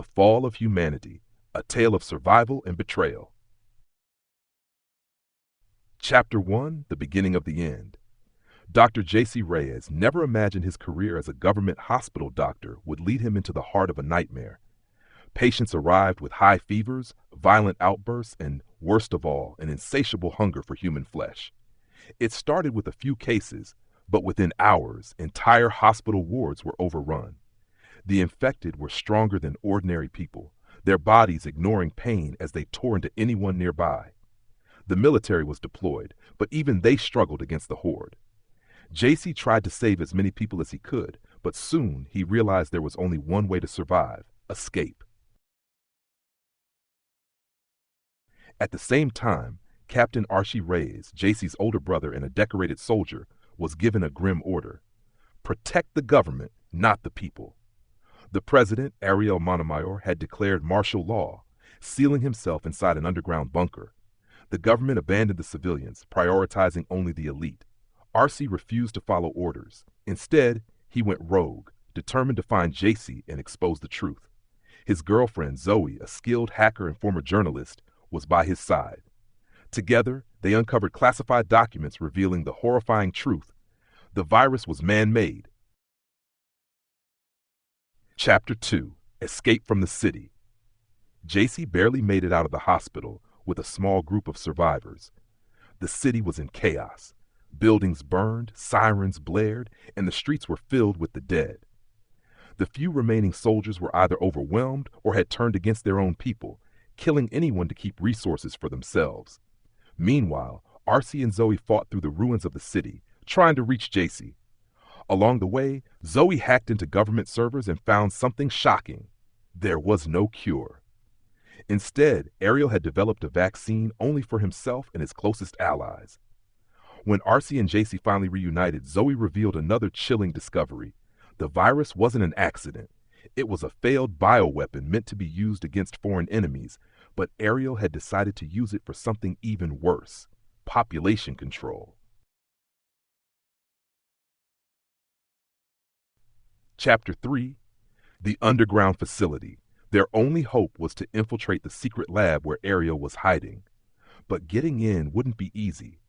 The Fall of Humanity, A Tale of Survival and Betrayal. Chapter 1, The Beginning of the End. Dr. Jaycie Reyes never imagined his career as a government hospital doctor would lead him into the heart of a nightmare. Patients arrived with high fevers, violent outbursts, and, worst of all, an insatiable hunger for human flesh. It started with a few cases, but within hours, entire hospital wards were overrun. The infected were stronger than ordinary people, their bodies ignoring pain as they tore into anyone nearby. The military was deployed, but even they struggled against the horde. Jaycie tried to save as many people as he could, but soon he realized there was only one way to survive: escape. At the same time, Captain Arcie Reyes, Jaycee's older brother and a decorated soldier, was given a grim order: protect the government, not the people. The president, Ariel Montemayor, had declared martial law, sealing himself inside an underground bunker. The government abandoned the civilians, prioritizing only the elite. Arcie refused to follow orders. Instead, he went rogue, determined to find Jaycie and expose the truth. His girlfriend, Zoe, a skilled hacker and former journalist, was by his side. Together, they uncovered classified documents revealing the horrifying truth: the virus was man-made. Chapter 2, Escape from the City. Jaycie barely made it out of the hospital with a small group of survivors. The city was in chaos. Buildings burned, sirens blared, and the streets were filled with the dead. The few remaining soldiers were either overwhelmed or had turned against their own people, killing anyone to keep resources for themselves. Meanwhile, Arcie and Zoe fought through the ruins of the city, trying to reach Jaycie. Along the way, Zoe hacked into government servers and found something shocking: there was no cure. Instead, Ariel had developed a vaccine only for himself and his closest allies. When Arcie and Jaycie finally reunited, Zoe revealed another chilling discovery: the virus wasn't an accident. It was a failed bioweapon meant to be used against foreign enemies, but Ariel had decided to use it for something even worse: population control. Chapter 3, The Underground Facility. Their only hope was to infiltrate the secret lab where Ariel was hiding. But getting in wouldn't be easy.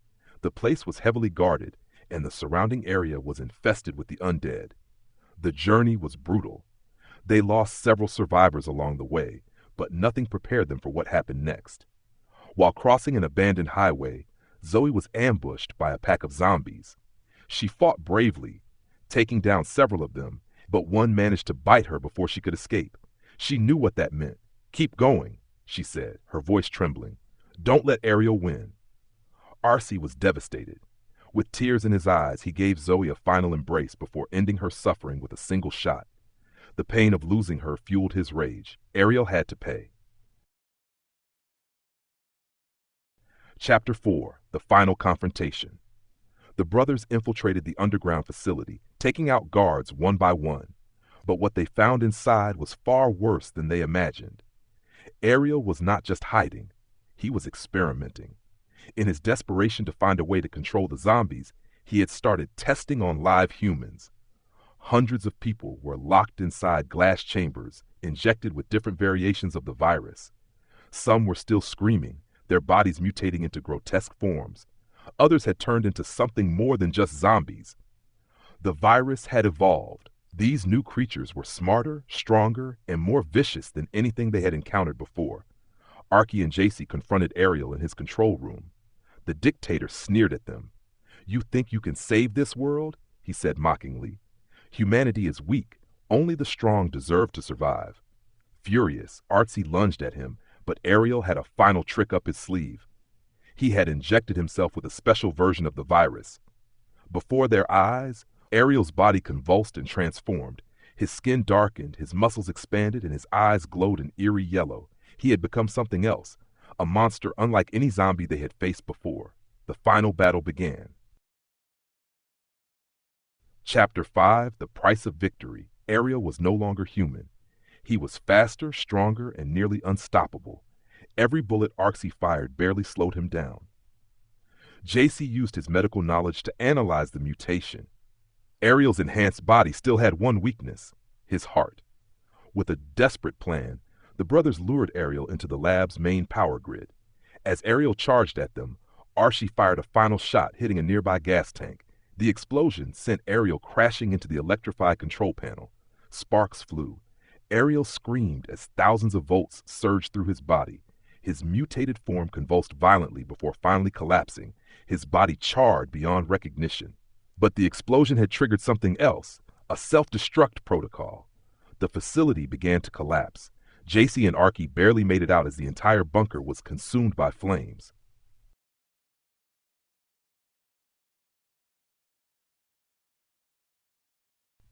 The place was heavily guarded, and the surrounding area was infested with the undead. The journey was brutal. They lost several survivors along the way, but nothing prepared them for what happened next. While crossing an abandoned highway, Zoe was ambushed by a pack of zombies. She fought bravely, taking down several of them, but one managed to bite her before she could escape. She knew what that meant. "Keep going," she said, her voice trembling. "Don't let Ariel win." Arcie was devastated. With tears in his eyes, he gave Zoe a final embrace before ending her suffering with a single shot. The pain of losing her fueled his rage. Ariel had to pay. Chapter 4, The Final Confrontation. The brothers infiltrated the underground facility, taking out guards one by one. But what they found inside was far worse than they imagined. Ariel was not just hiding, he was experimenting. In his desperation to find a way to control the zombies, he had started testing on live humans. Hundreds of people were locked inside glass chambers, injected with different variations of the virus. Some were still screaming, their bodies mutating into grotesque forms. Others had turned into something more than just zombies. The virus had evolved. These new creatures were smarter, stronger, and more vicious than anything they had encountered before. Arcie and Jaycie confronted Ariel in his control room. The dictator sneered at them. "You think you can save this world?" he said mockingly. "Humanity is weak. Only the strong deserve to survive." Furious, Arcie lunged at him, but Ariel had a final trick up his sleeve. He had injected himself with a special version of the virus. Before their eyes, Ariel's body convulsed and transformed. His skin darkened, his muscles expanded, and his eyes glowed an eerie yellow. He had become something else, a monster unlike any zombie they had faced before. The final battle began. Chapter 5, The Price of Victory. Ariel was no longer human. He was faster, stronger, and nearly unstoppable. Every bullet Arcie fired barely slowed him down. Jaycie used his medical knowledge to analyze the mutation. Ariel's enhanced body still had one weakness: his heart. With a desperate plan, the brothers lured Ariel into the lab's main power grid. As Ariel charged at them, Arcie fired a final shot, hitting a nearby gas tank. The explosion sent Ariel crashing into the electrified control panel. Sparks flew. Ariel screamed as thousands of volts surged through his body. His mutated form convulsed violently before finally collapsing, his body charred beyond recognition. But the explosion had triggered something else, a self-destruct protocol. The facility began to collapse. Jaycie and Arcie barely made it out as the entire bunker was consumed by flames.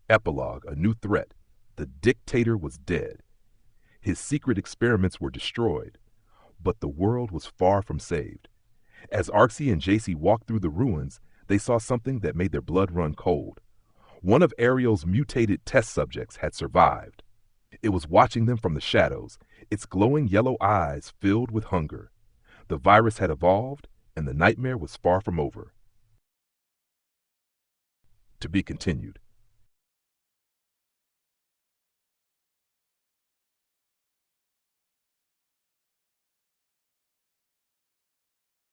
Epilogue: A new threat. The dictator was dead. His secret experiments were destroyed, but the world was far from saved. As Arcie and Jaycie walked through the ruins, they saw something that made their blood run cold. One of Ariel's mutated test subjects had survived. It was watching them from the shadows, its glowing yellow eyes filled with hunger. The virus had evolved, and the nightmare was far from over. To be continued.